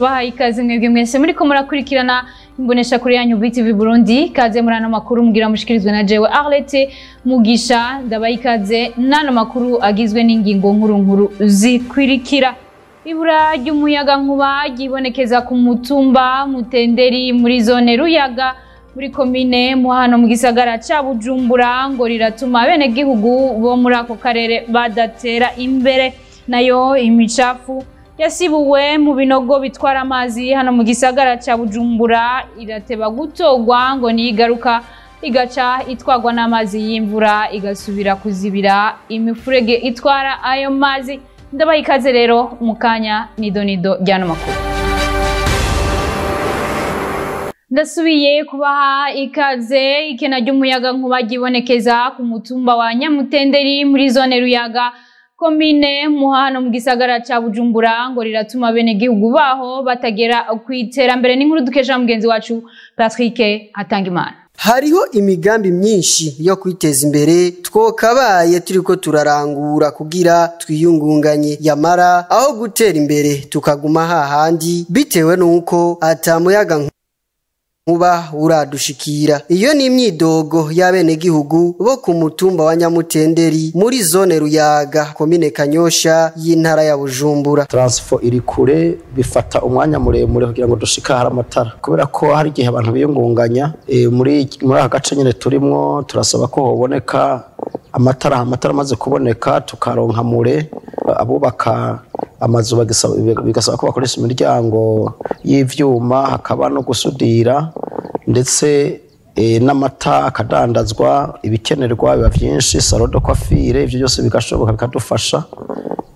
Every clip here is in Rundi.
bahaye ikaze mwebwe mwese muriko murakurikirana imbonesha kuri yanyu BTV Burundi. Kaze murana makuru mugira mushikirizwe na jewe Arlette Mugisha. Ndabaye ikaze nano makuru agizwe n'ingingo nkuru zikwirikira. Ibura ry'umuyaga nkuba gibonekeza ku mutumba Mutenderi muri zone Ruyaga muri komine Muhano mu gisagara ca Bujumbura ngo riratuma bene gihugu bo muri ako karere badatera imbere. Nayo imicafu yasibuwe mu binogo bitwara amazi hano mu gisagara ca Bujumbura irateba gutogwa ngo nigaruka igaca itwagwa n'amazi y'imvura igasubira kuzibira imifurege itwara ayo mazi. Ndabaye ikaze rero mukanya nido ryano makuru. Ndasubiye kubaha ikaze. Ikena ry'umuyaga nkuba gibonekeza ku mutumba wa Nyamutenderi muri zone Ruyaga komine Muhano mu gisagara ca Bujumbura ngo riratuma bene gihugu baho batagera kwiterambere. N'inkuru dukesha mugenzi wacu Patrick Hatangimana. Hariho imigambi myinshi yo kwiteza imbere twokabaye turiko turarangura kugira twiyungunganye, yamara aho gutera imbere tukaguma hahandi bitewe nuko atamuyaga nkuba uradushikira. Iyo ni imyidogo y'abene gihugu bo ku mutumba wa Nyamutenderi muri zone Ruyaga komine Kanyosha y'intara ya Bujumbura. Transfo iri kure bifata umwanya muremure kugira ngo dushika hari amatara, kubera ko hari igihe abantu biyungunganya muri aka gace nyene turimwo. Turasaba ko hoboneka amatara amaze kuboneka tukaronka mure abubaka amazu bigasaba ko bakoresha imiryango y'ivyuma, hakaba no gusudira ndetse n'amata akadandazwa, ibikenerwa biba vyinshi, salon de coiffure, ivyo byose bigashoboka bikadufasha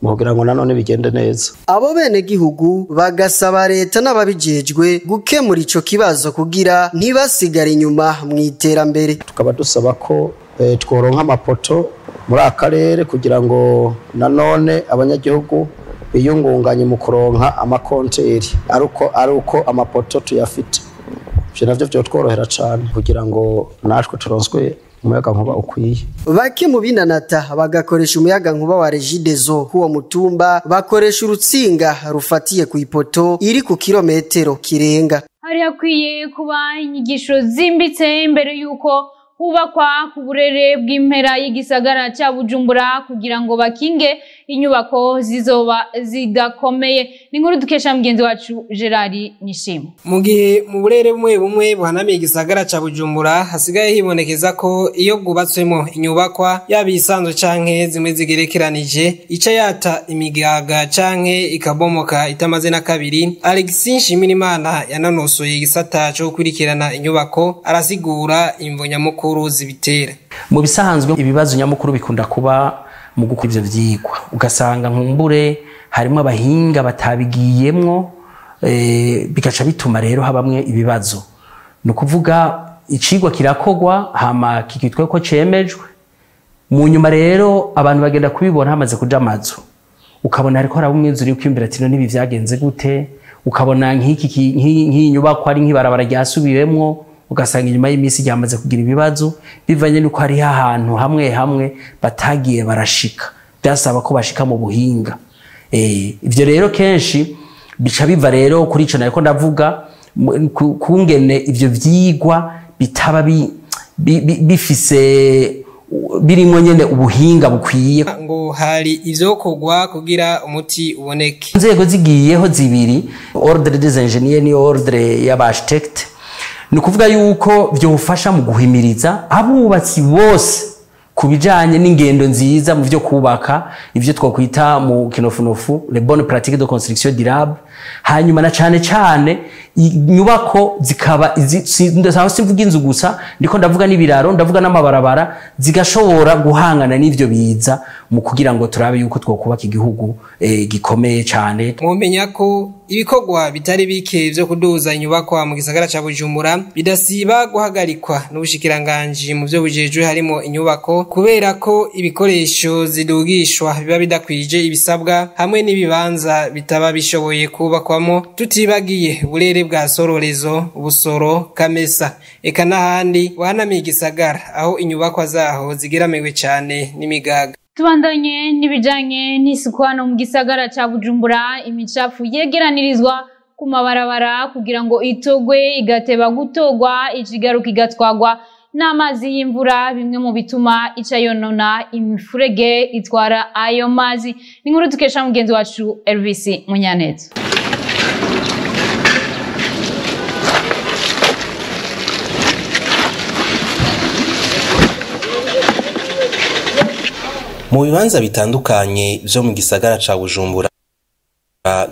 kugira ngo nanone bigende neza. Abo bene gihugu bagasaba leta n'ababijejwe gukemura ico kibazo kugira ntibasigare inyuma mu iterambere. Tukaba dusaba ko tworonka amapoto muri akarere kugira ngo nanone abanyagihugu biyungunganye mu kuronka amakonteri aruko amapoto tuyafite. Ivyo navyo byo tworohera cyane kugira ngo natwe turonswe umuyaga nkuba ukwiye. Bake mu binanata bagakoresha umuyaga nkuba wa Regideso kuwo mutumba bakoresha urutsinga rufatiye ku ipoto iri ku kilometero kirenga. Hari hakwiye kuba inyigisho zimbitse imbere yuko hubakwa ku burere bw'impera y'igisagara ca Bujumbura kugira ngo bakinge inyubako zizoba zidakomeye. N'inkuru dukesha mugenzi wacu Gerard Nishimo. Mu gihe mu burere bumwe buhanamiye igisagara ca Bujumbura hasigaye hibonekeza ko iyo bwubatswemo inyubakwa yabisanzwe canke zimwe zigerekeranije ica yata imigaga canke ikabomoka itamaze na kabiri. Alexis Nshimirimana yananosoye igisata cyo gukurikirana inyubako arasigura imvo nyamukuru zibitera. Mu bisanzwe ibibazo nyamukuru bikunda kuba mu gukora ivyo vyigwa, ugasanga nkumbure harimo abahinga batabigiyemwo, bigaca bituma rero habamwe ibibazo. No kuvuga icigwa kirakogwa hama kikitwe ko cemejwe, mu nyuma rero abantu bagenda kubibona hamaze kuja amazu, ukabona ariko harabumwizuri ukimbira ati no nibi vyagenze gute, ukabona nk'iki nyubako ari nk'ibarabara ryasubiwemwo, ugasanga inyuma y'imisi ryamaze kugira ibibazo bivanye nuko hari ahantu hamwe batagiye barashika, byasaba ko bashika mu buhinga. Ivyo rero kenshi bica biva rero kuri ico nariko ndavuga kungene ivyo vyigwa bitaba bifise birimo nyene ubuhinga bukwiye. Ngo hari ivyokorwa kugira umuti uboneke. Inzego zigiyeho zibiri, ordre des ingénieurs ni ordre y'abarchitecte, ni kuvuga yuko byofasha mu guhimiriza abubatsi bose kubijanye n'ingendo nziza mu byo kubaka, ivyo twakwita mu kinofunofu les bonnes pratiques de construction durable. Hanyuma na cane inyubako zikaba ndaho simvuga inzu gusa, ndiko ndavuga n'ibiraro, ndavuga n'amabarabara zigashobora guhangana n'ivyo biza mu kugira ngo turabe yuko twokubaka igihugu gikomeye cane. Mwomenya ko ibikorwa bitari bike vyo kuduza inyubakwa mu gisagara ca Bujumbura bidasiba guhagarikwa n'ubushikiranganje mu byo bujejwe harimo inyubako, kubera ko ibikoresho zidugishwa biba bidakwije ibisabwa hamwe n'ibibanza bitaba bishoboye kubakwamo, tutibagiye burere bwa Sororezo, Busoro, Kamesa eka n'ahandi buhanamiye igisagara aho inyubakwa zaho zigeramiwe cyane n'imigaga. Tubandanye n'ibijanye n'isuku hano mu gisagara ca Bujumbura, imicafu yegeranirizwa ku mabarabara kugira ngo itogwe igateba gutogwa ikigaruka igatwagwa n'amazi y'imvura bimwe mu bituma ica yonona imifurege itwara ayo mazi. Ni inkuru dukesha mugenzi wacu Elvis Munyaneza. Mu bibanza bitandukanye vyo mu gisagara ca Bujumbura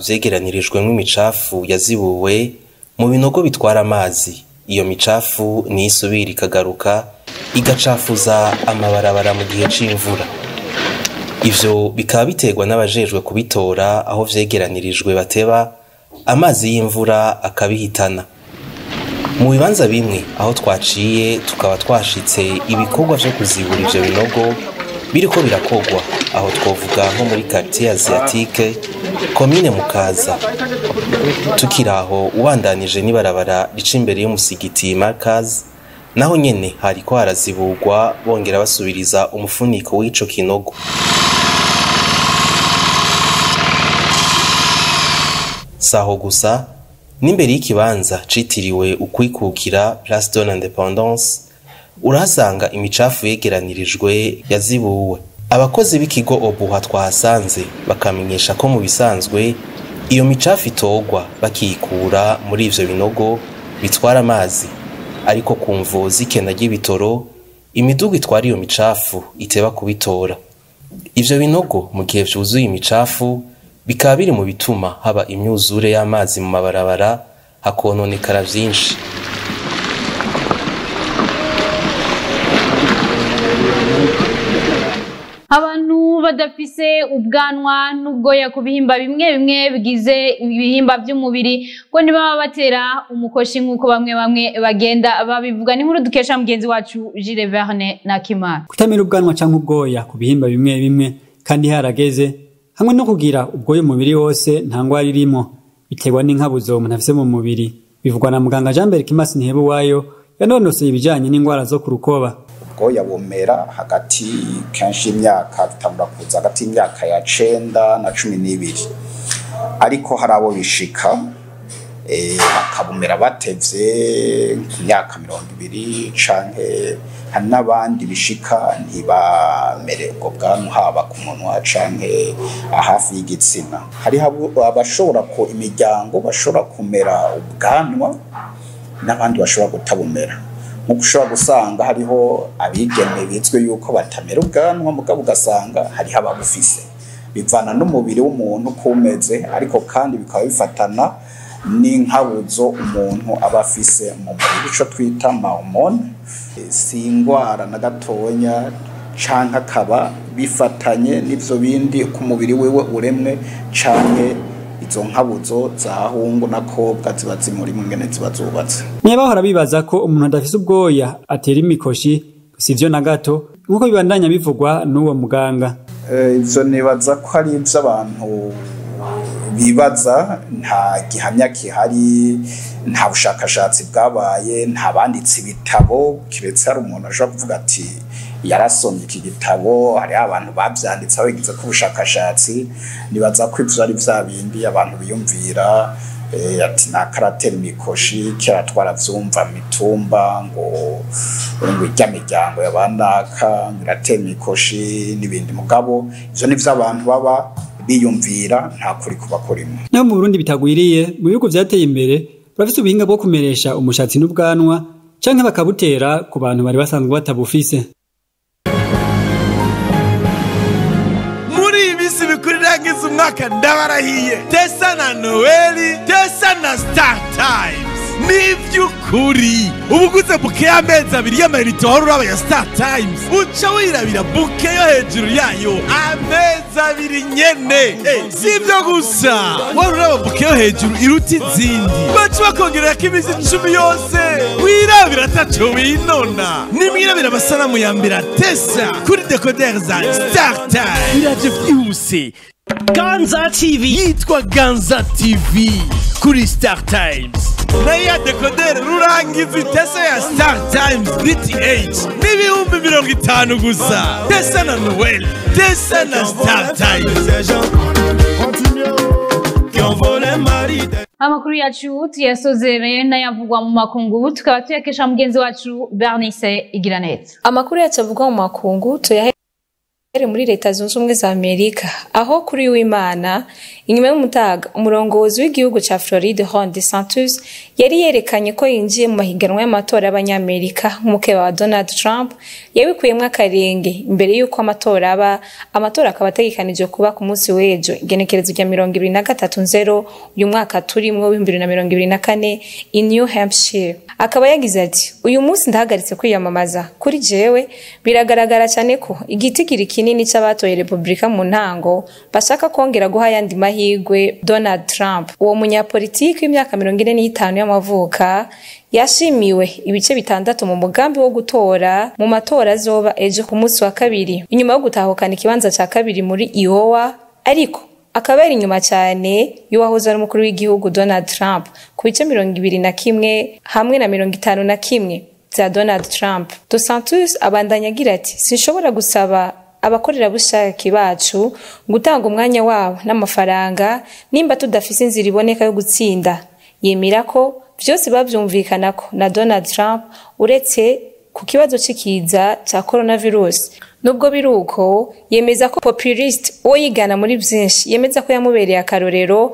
vyegeranirijwemwo imicafu yazibuwe mu binogo bitwara amazi. Iyo micafu ni isubira ikagaruka igacafuza amabarabara mu gihe c'imvura. Ivyo bikaba biterwa n'abajejwe kubitora aho vyegeranirijwe bateba amazi y'imvura akabihitana. Mu bibanza bimwe aho twaciye tukaba twashitse ibikorwa vyo kuzibura ivyo binogo biriko birakogwa, aho twovuga nko muri quartier asiatique commune Mukaza. Tukiraho ubandanije n'ibarabara rica imbere y'umusigiti Markaz, naho nyene hariko harazibugwa bongera basubiriza umufuniko w'ico kinogo. Saho gusa n'imbere y'ikibanza citiriwe ukwikukira Place de l'Indépendance urahasanga imicafu yegeranirijwe yazibuwe. Abakozi b'ikigo Obuha twahasanze bakamenyesha ko mu bisanzwe iyo micafu itogwa bakiyikura muri ivyo binogo bitwara amazi, ariko kumvo z'ikena ry'ibitoro imiduga itwara iyo micafu iteba kubitora. Ivyo binogo mu gihe vyuzuye imicafu bikaba biri mu bituma haba imyuzure y'amazi mu mabarabara hakononekara vyinshi. Abantu badafise ubwanwa n'ubwoya ku bihimba bimwe bimwe bigize ibihimba by'umubiri ngo ntibaba batera umukoshi nk'uko bamwe bagenda babivuga. Ni inkuru dukesha mugenzi wacu Jules Verne na Kimara. Kutamira ubwanwa canke ubwoya ku bihimba bimwe bimwe kandi harageze hamwe no kugira ubwoya umubiri wose nta ngwara irimo biterwa n'inkabuzo umuntu afise mu mubiri, bivugwa na muganga Jean-Bert Kimasi Ntihebuwayo yanonoseye ibijanye n'ingwara zo ku rukoba. Ubwoya bumera hagati kenshi imyaka bitangura kuza hagati y'imyaka ya 9 na 12, ariko hari abo bishika bakabumera batevye ku myaka 20 canke hari n'abandi bishika ntibamere ubwo bwanwa haba ku munwa canke hafi y'igitsina. Hari abashobora ko imiryango bashobora kumera ubwanwa n'abandi bashobora kutabumera. Nkuko ushobora gusanga hariho abigeme bizwe yuko batamera ubwanwa mugabo ugasanga hariho ababufise, bivana n'umubiri w'umuntu kumeze, ariko kandi bikaba bifatana n'inkabuzo umuntu aba afise mu mubiri, ico twita hormone. Si ingwara na gatonya canke akaba bifatanye n'ivyo bindi ku mubiri wewe uremwe canke izo nkabuzo zahungu nakobwa ziba zimuri mu ngene ziba zubatse. Niba bahora bibaza ko umuntu adafise ubwoya atera imikoshi, sivyo na gato nkuko bibandanya bivugwa n'uwo muganga. Ivyo nibaza ko ari ivyo abantu bibaza, nta gihamya kihari, nta bushakashatsi bwabaye, nta banditsi ibitabo, kiretse hari umuntu ashobora kuvuga ati yarasomye iki gitabo, hari abantu bavyanditse bagize ko ubushakashatsi. Nibaza ko ivyo ari vya bindi abantu biyumvira ati na karatera imikoshi kera twaravyumva mitumba ngo irya miryango y'abanaka iratera imikoshi n'ibindi, mugabo ivyo ni vy'abantu baba biyumvira, nta kuri kuba kurimo. Naho mu Burundi bitagwiriye, mu bihugu vyateye imbere bafite ubuhinga bwo kumeresha umushatsi n'ubwanwa canke bakabutera ku bantu bari basanzwe batabufise. Irangiza umwaka ndabarahiye, Tesa na Noeli, Tesa na Star Times. Nivyukuri ubuguze buke y'amezi 2 y'amayinite wari uraba ya Star Times uca wirabira buke yo hejuru yayo amezi 2 nyene. Sivyo gusa, wari uraba buke yo hejuru iruta izindi baca bakongerera k'imizi 10 yose wirabira ataco winona. Nimwirabira amasanamu ya mbere Tesa kuri decoder za Star Times biraje vyihuse. Ganza TV yitwa Ganza TV kuri Star Times. Na ya decoder rurangiza Tesa ya Star Times DTH n'ibihumbi 50 gusa. Tesa na Noel, Tesa na Star Times. Amakuru yacu tuyasozereye n'ayavugwa mu makungu tukaba tuyakesha mugenzi wacu Bernice Igiraneza. Amakuru yacu avugwa mu makungu tuyahere muri Leta Zunze Ubumwe za Amerika aho kuri w'Imana inyuma y'umutaga umurongozi w'igihugu ca Floride Ron DeSantis yari yerekanye ko yinjiye mu mahiganwa y'amatora y'abanyamerika nk'umukeba wa Donald Trump yabikuyemwo akarenge imbere y'uko amatora akaba ategekanijwe kuba ku munsi w'ejo igenekerezo rya 23/0 uyu mwaka turimwo 2024 i New Hampshire. Akaba yagize ati uyu munsi ndahagaritse kwiyamamaza kuri jewe biragaragara cyane ko igitigiri kinini c'abatoye Republika mu ntango bashaka kongera guha yandi mahigwe Donald Trump. Uwo munyapolitiki w'imyaka 45 y'amavuka yashimiwe ibice bitandatu mu mugambi wo gutora mu matora azoba ejo ku munsi wa kabiri inyuma yo gutahukana ikibanza ca kabiri muri Iowa, ariko akaba ari inyuma cyane y'uwahoze ari umukuru w'igihugu Donald Trump ku bice 21 hamwe na 51 za Donald Trump. Dos Santos abandanya agira ati sinshobora gusaba abakorerabushake bacu gutanga umwanya wabo n'amafaranga nimba tudafise inzira iboneka yo gutsinda. Yemera ko vyose bavyumvikanako na Donald Trump uretse ku kibazo c'ikiza ca coronavirus. Nubwo biruko yemeza ko populist uwo yigana muri byinshi yemeza ko yamubereye akarorero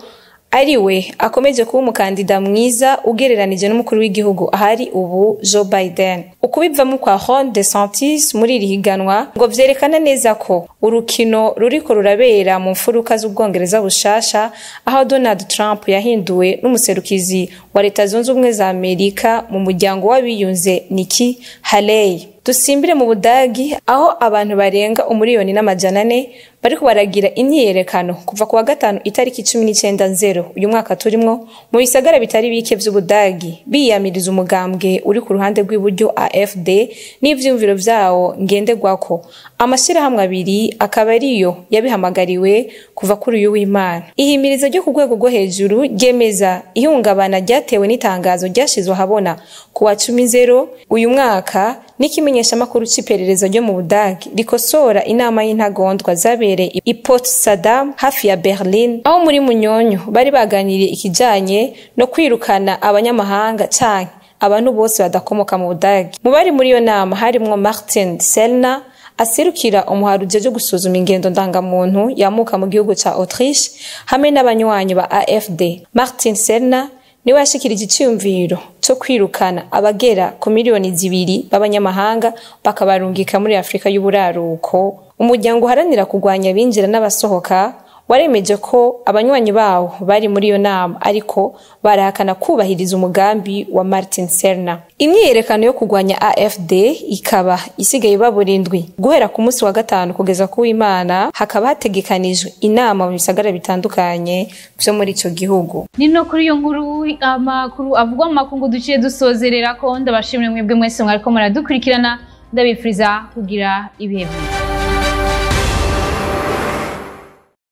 ariwe akomeje kuba umukandida mwiza ugereranije n'umukuru w'igihugu ahari ubu Joe Biden. Ukubivamo kwa Ron DeSantis muri iri higanwa ngo vyerekana neza ko urukino ruriko rurabera mu mfuruka z'Ubwongereza bushasha aho Donald Trump yahinduwe n'umuserukizi wa Leta Zunze Ubumwe za Amerika mu muryango w'abiyunze Nikki Haley. Dusimbire mu Budagi aho abantu barenga 1,400,000 bariko baragira imyiyerekano kuva ku wa gatanu itariki 19/0 uyu mwaka turimwo mu bisagara bitari bike vy'Ubudagi biyamiriza umugambwe uri ku ruhande rw'iburyo AFD n'ivyumviro vyawo ngendegwako. Amashira hamwe abiri akaba ariyo yabihamagariwe kuva kuri uyu w'Imana. Ihimiriza ryo ku rwego rwo hejuru ryemeza ihungabana ryatewe n'itangazo ryashizwe habona ku wa 10/0 uyu mwaka n'ikimenyesha makuru c'iperereza ryo mu Budagi rikosora inama y'intagondwa zabereye i Port Saddam hafi ya Berlin aho muri Munyonyo bari baganiriye ikijanye no kwirukana abanyamahanga canke abantu bose badakomoka mu Budagi. Mu bari muri iyo nama harimwo Martin Sellner aserukira umuharuje ryo gusuzuma ingendo ndangamuntu yamuka mu gihugu ca Autriche hamwe n'abanywanyi ba AFD. Martin Sellner niwe yashikirije iciyumviro cyo kwirukana abagera ku miliyoni 2 b'abanyamahanga bakabarungika muri Afrika y'Uburaruko. Umuryango uharanira kugwanya binjira n'abasohoka waremeje ko abanywanyi bawo bari muri iyo nama ariko barahakana kubahiriza umugambi wa Martin Sellner. Imyiyerekano yo kugwanya AFD ikaba isigaye baburindwi guhera ku munsi wa gatanu kugeza ku w'Imana hakaba hategekanijwe inama mu bisagara bitandukanye byo muri ico gihugu. Nino kuri iyo nkuru amakuru avugwa mu makungu duciye dusozerera ko ndabashimire mwebwe mwese mwariko muradukurikirana ndabifuriza kugira ibihe byiza.